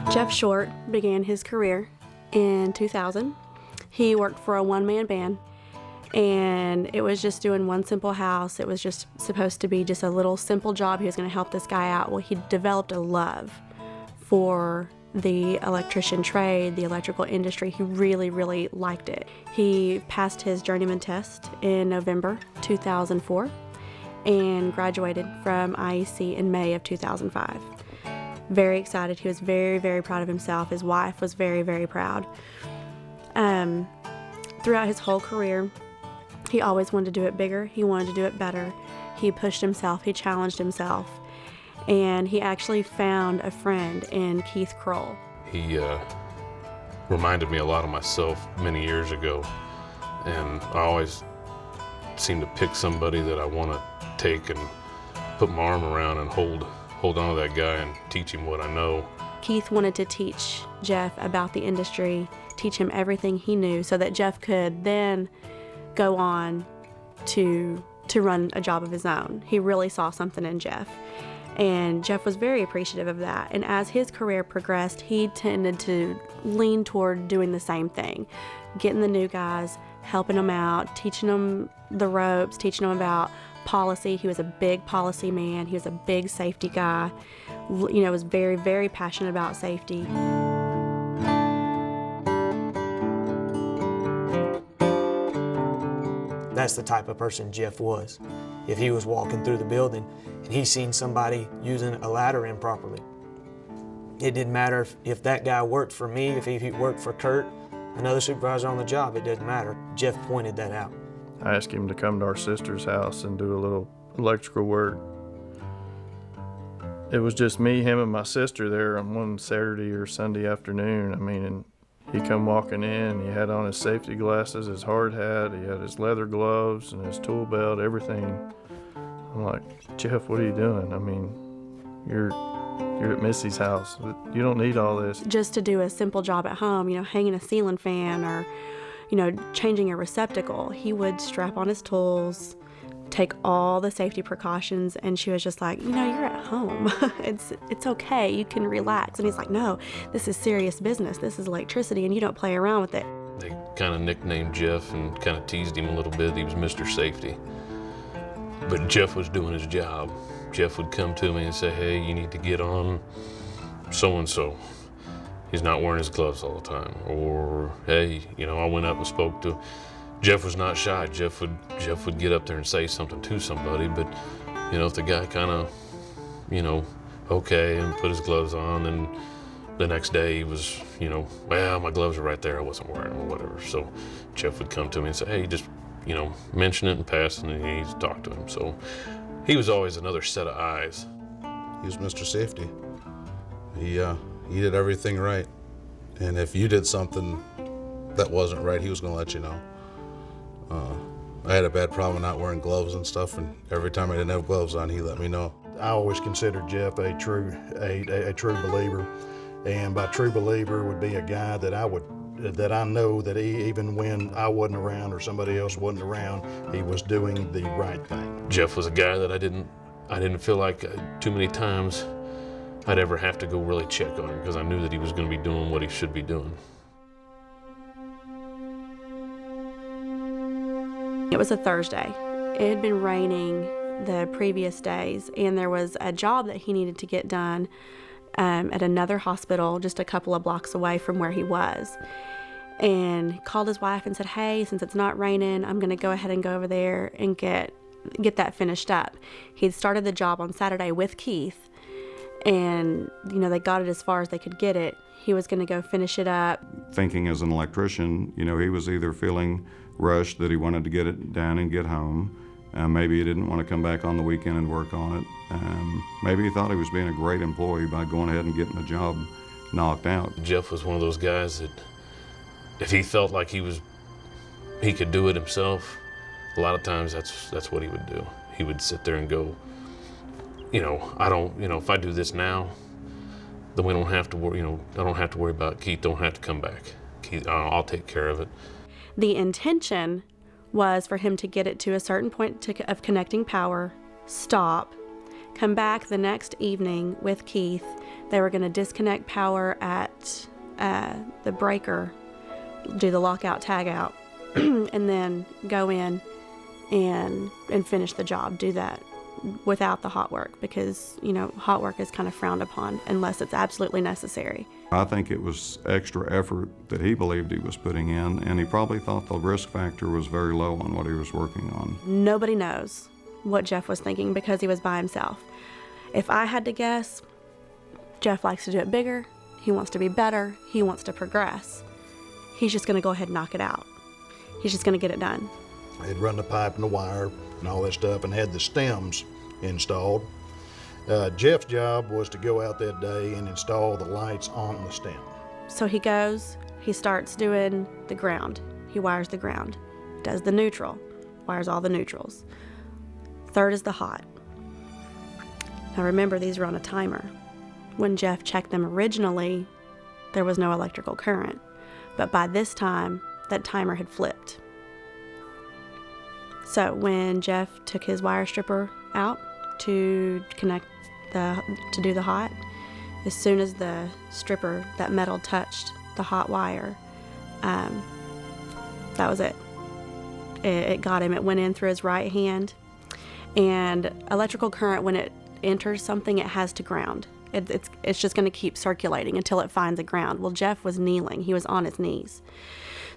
Jeff Short began his career in 2000. He worked for a one-man band, and it was just doing one simple house. It was just supposed to be just a little simple job. He was going to help this guy out. Well, he developed a love for the electrician trade, the electrical industry. He really, really liked it. He passed his journeyman test in November 2004 and graduated from IEC in May of 2005. Very excited. He was very, very proud of himself. His wife was very, very proud. Throughout his whole career, he always wanted to do it bigger. He wanted to do it better. He pushed himself. He challenged himself. And he actually found a friend in Keith Kroll. He reminded me a lot of myself many years ago. And I always seem to pick somebody that I want to take and put my arm around and hold on to that guy and teach him what I know. Keith wanted to teach Jeff about the industry, teach him everything he knew so that Jeff could then go on to run a job of his own. He really saw something in Jeff, and Jeff was very appreciative of that. And as his career progressed, he tended to lean toward doing the same thing, getting the new guys, helping them out, teaching them the ropes, teaching them about policy. He was a big policy man. He was a big safety guy. You know, was very, very passionate about safety. That's the type of person Jeff was. If he was walking through the building and he seen somebody using a ladder improperly, it didn't matter if that guy worked for me, if he worked for Kurt, another supervisor on the job, it didn't matter. Jeff pointed that out. I asked him to come to our sister's house and do a little electrical work. It was just me, him, and my sister there on one Saturday or Sunday afternoon. I mean, and he come walking in, he had on his safety glasses, his hard hat, he had his leather gloves and his tool belt, everything. I'm like, Jeff, what are you doing? I mean, you're at Missy's house. You don't need all this. Just to do a simple job at home, you know, hanging a ceiling fan or, you know, changing a receptacle, he would strap on his tools, take all the safety precautions, and she was just like, you know, you're at home. It's okay, you can relax. And he's like, no, this is serious business. This is electricity, and you don't play around with it. They kind of nicknamed Jeff and kind of teased him a little bit. He was Mr. Safety. But Jeff was doing his job. Jeff would come to me and say, hey, you need to get on so-and-so. He's not wearing his gloves all the time. Or, hey, you know, I went up and spoke to, Jeff was not shy. Jeff would get up there and say something to somebody, but, you know, if the guy kind of, you know, okay, and put his gloves on, and the next day he was, you know, well, my gloves are right there, I wasn't wearing them or whatever. So Jeff would come to me and say, hey, just, you know, mention it and pass, and then you need to talk to him. So he was always another set of eyes. He was Mr. Safety. He did everything right. And if you did something that wasn't right, he was gonna let you know. I had a bad problem not wearing gloves and stuff, and every time I didn't have gloves on, he let me know. I always considered Jeff a true believer, and by true believer would be a guy that I know that even when I wasn't around or somebody else wasn't around, he was doing the right thing. Jeff was a guy that I didn't feel like too many times I'd ever have to go really check on him, because I knew that he was going to be doing what he should be doing. It was a Thursday. It had been raining the previous days, and there was a job that he needed to get done at another hospital just a couple of blocks away from where he was. And he called his wife and said, hey, since it's not raining, I'm going to go ahead and go over there and get that finished up. He'd started the job on Saturday with Keith, and, you know, they got it as far as they could get it. He was going to go finish it up. Thinking as an electrician, you know, he was either feeling rushed that he wanted to get it done and get home. Maybe he didn't want to come back on the weekend and work on it. Maybe he thought he was being a great employee by going ahead and getting the job knocked out. Jeff was one of those guys that if he felt like he could do it himself, a lot of times that's what he would do. He would sit there and go, you know, if I do this now, then we don't have to worry, you know, I don't have to worry about Keith, don't have to come back. Keith, I'll take care of it. The intention was for him to get it to a certain point of connecting power, stop, come back the next evening with Keith. They were going to disconnect power at the breaker, do the lockout tagout, and then go in and finish the job, do that without the hot work, because, you know, hot work is kind of frowned upon unless it's absolutely necessary. I think it was extra effort that he believed he was putting in, and he probably thought the risk factor was very low on what he was working on. Nobody knows what Jeff was thinking because he was by himself. If I had to guess, Jeff likes to do it bigger. He wants to be better. He wants to progress. He's just going to go ahead and knock it out. He's just going to get it done. They'd run the pipe and the wire and all that stuff and had the stems installed. Jeff's job was to go out that day and install the lights on the stem. So he goes, he starts doing the ground. He wires the ground, does the neutral, wires all the neutrals. Third is the hot. Now remember, these are on a timer. When Jeff checked them originally, there was no electrical current. But by this time, that timer had flipped. So when Jeff took his wire stripper out to connect to do the hot, as soon as the stripper, that metal, touched the hot wire, that was it. It got him. It went in through his right hand. And electrical current, when it enters something, it has to ground. It's just going to keep circulating until it finds a ground. Well, Jeff was kneeling. He was on his knees.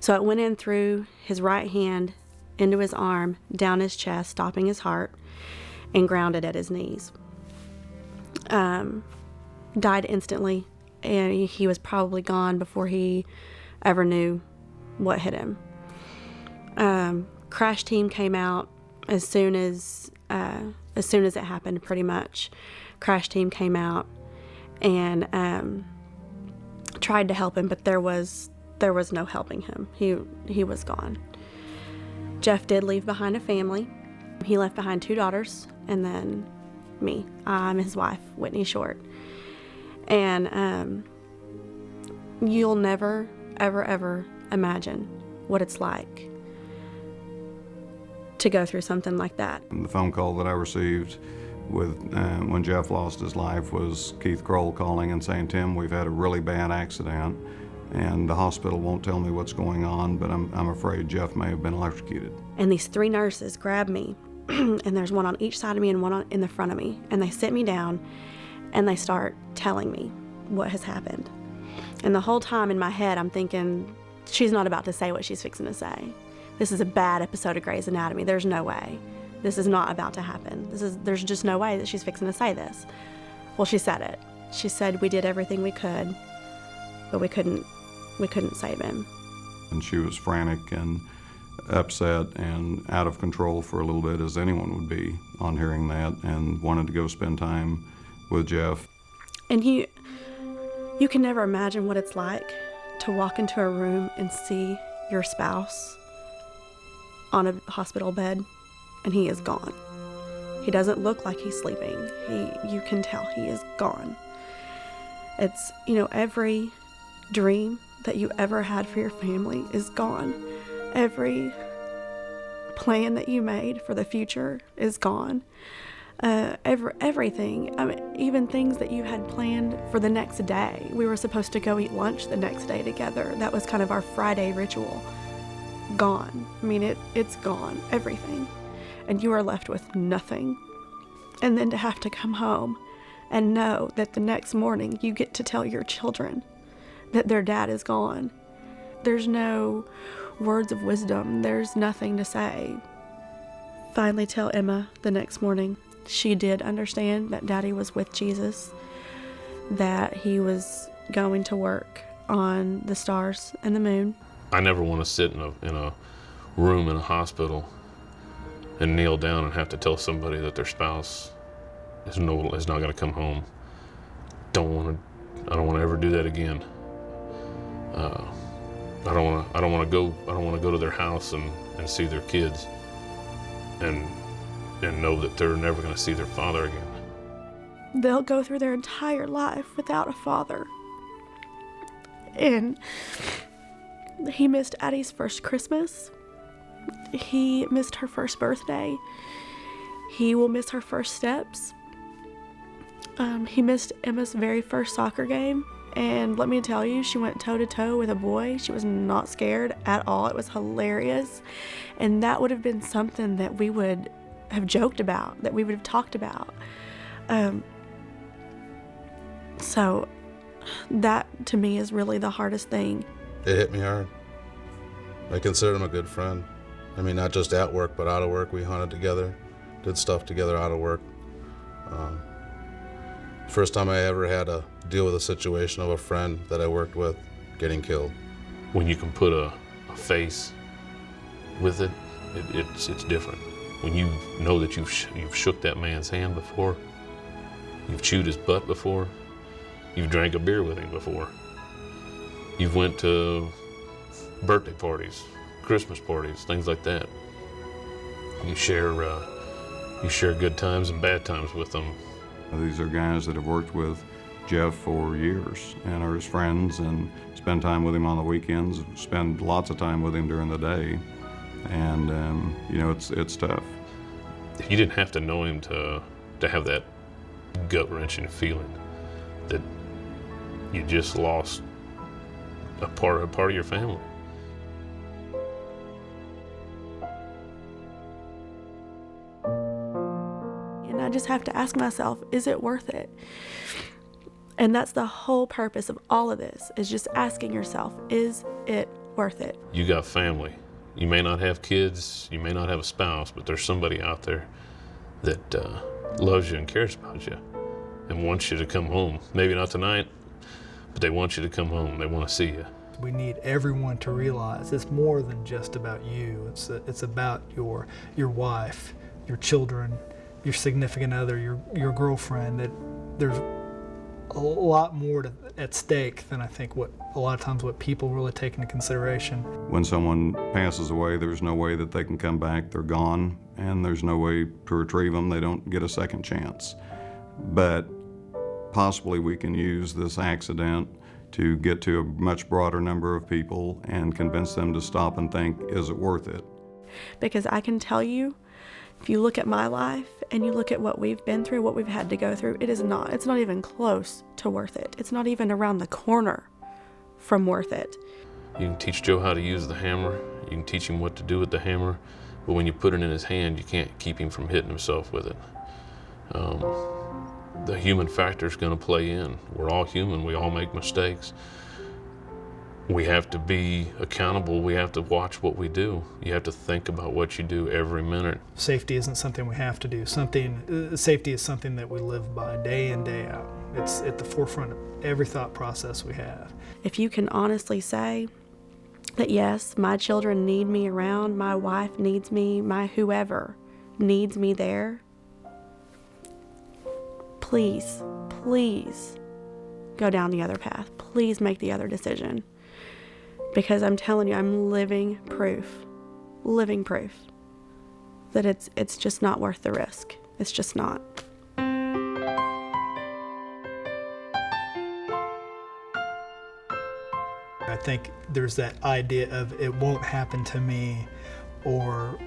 So it went in through his right hand, into his arm, down his chest, stopping his heart, and grounded at his knees. Died instantly, and he was probably gone before he ever knew what hit him. Crash team came out as soon as it happened, pretty much. Crash team came out and tried to help him, but there was no helping him. He was gone. Jeff did leave behind a family. He left behind 2 daughters and then me. I'm his wife, Whitney Short. And you'll never, ever, ever imagine what it's like to go through something like that. And the phone call that I received with when Jeff lost his life was Keith Kroll calling and saying, "Tim, we've had a really bad accident, and the hospital won't tell me what's going on, but I'm afraid Jeff may have been electrocuted." And these 3 nurses grab me, and there's one on each side of me and one in the front of me, and they sit me down and they start telling me what has happened. And the whole time in my head, I'm thinking, she's not about to say what she's fixing to say. This is a bad episode of Grey's Anatomy. There's no way. This is not about to happen. There's just no way that she's fixing to say this. Well, she said it. She said, "We did everything we could, but we couldn't save him." And she was frantic and upset and out of control for a little bit, as anyone would be on hearing that, and wanted to go spend time with Jeff. And you can never imagine what it's like to walk into a room and see your spouse on a hospital bed and he is gone. He doesn't look like he's sleeping. You can tell he is gone. It's, every dream that you ever had for your family is gone. Every plan that you made for the future is gone. Everything. I mean, even things that you had planned for the next day. We were supposed to go eat lunch the next day together. That was kind of our Friday ritual. Gone. I mean, it's gone. Everything. And you are left with nothing. And then to have to come home and know that the next morning you get to tell your children that their dad is gone. There's no words of wisdom. There's nothing to say. Finally tell Emma the next morning. She did understand that Daddy was with Jesus, that he was going to work on the stars and the moon. I never want to sit in a room in a hospital and kneel down and have to tell somebody that their spouse is not going to come home. I don't want to ever do that again. I don't want to go to their house and see their kids and know that they're never going to see their father again. They'll go through their entire life without a father. And he missed Addie's first Christmas. He missed her first birthday. He will miss her first steps. He missed Emma's very first soccer game, and let me tell you, she went toe-to-toe with a boy. She was not scared at all. It was hilarious, and that would have been something that we would have joked about, that we would have talked about. So that, to me, is really the hardest thing. It hit me hard. I consider him a good friend. I mean, not just at work, but out of work. We hunted together, did stuff together out of work. First time I ever had to deal with a situation of a friend that I worked with getting killed. When you can put a face with it, it's different. When you know that you've shook that man's hand before, you've chewed his butt before, you've drank a beer with him before, you've went to birthday parties, Christmas parties, things like that. You share good times and bad times with them. These are guys that have worked with Jeff for years and are his friends and spend time with him on the weekends, spend lots of time with him during the day. And, you know, it's tough. You didn't have to know him to have that gut-wrenching feeling that you just lost a part of your family. And I just have to ask myself, is it worth it? And that's the whole purpose of all of this, is just asking yourself, is it worth it? You got family. You may not have kids, you may not have a spouse, but there's somebody out there that loves you and cares about you and wants you to come home. Maybe not tonight, but they want you to come home. They want to see you. We need everyone to realize it's more than just about you. It's about your wife, your children, your significant other, your girlfriend. That there's a lot more at stake than I think what a lot of times what people really take into consideration. When someone passes away, there's no way that they can come back. They're gone, and there's no way to retrieve them. They don't get a second chance. But possibly we can use this accident to get to a much broader number of people and convince them to stop and think, is it worth it? Because I can tell you, if you look at my life and you look at what we've been through, what we've had to go through, it's not even close to worth it. It's not even around the corner from worth it. You can teach Joe how to use the hammer. You can teach him what to do with the hammer. But when you put it in his hand, you can't keep him from hitting himself with it. The human factor is going to play in. We're all human. We all make mistakes. We have to be accountable. We have to watch what we do. You have to think about what you do every minute. Safety isn't something we have to do. Safety is something that we live by day in, day out. It's at the forefront of every thought process we have. If you can honestly say that yes, my children need me around, my wife needs me, my whoever needs me there, please go down the other path. Please make the other decision. Because I'm telling you, I'm living proof that it's just not worth the risk. It's just not. I think there's that idea of it won't happen to me, or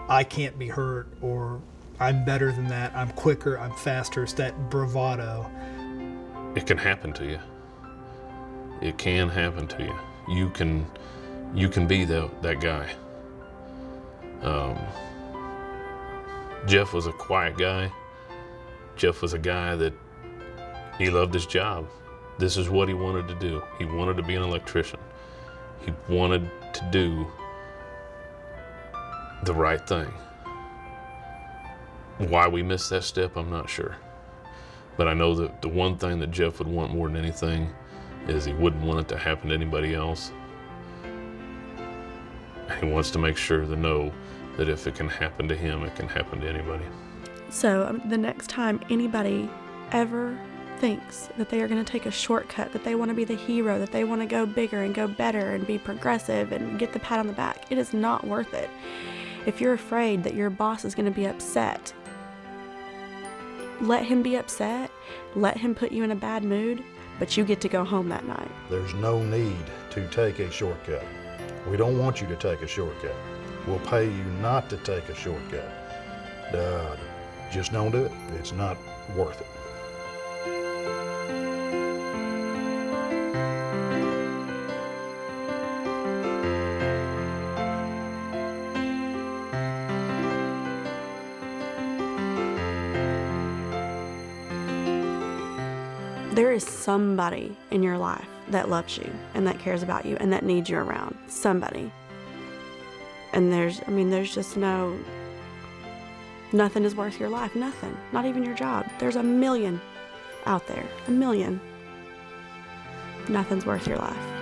I can't be hurt, or I'm better than that, I'm quicker, I'm faster. It's that bravado. It can happen to you. It can happen to you. You can be that guy. Jeff was a quiet guy. Jeff was a guy that he loved his job. This is what he wanted to do. He wanted to be an electrician. He wanted to do the right thing. Why we missed that step, I'm not sure. But I know that the one thing that Jeff would want more than anything is he wouldn't want it to happen to anybody else. He wants to make sure to know that if it can happen to him, it can happen to anybody. So the next time anybody ever thinks that they are going to take a shortcut, that they want to be the hero, that they want to go bigger and go better and be progressive and get the pat on the back, it is not worth it. If you're afraid that your boss is going to be upset, let him be upset, let him put you in a bad mood, but you get to go home that night. There's no need to take a shortcut. We don't want you to take a shortcut. We'll pay you not to take a shortcut. Just don't do it. It's not worth it. there is somebody in your life that loves you and that cares about you and that needs you around. Somebody. And there's just nothing is worth your life. Nothing. Not even your job. There's a million out there. A million. Nothing's worth your life.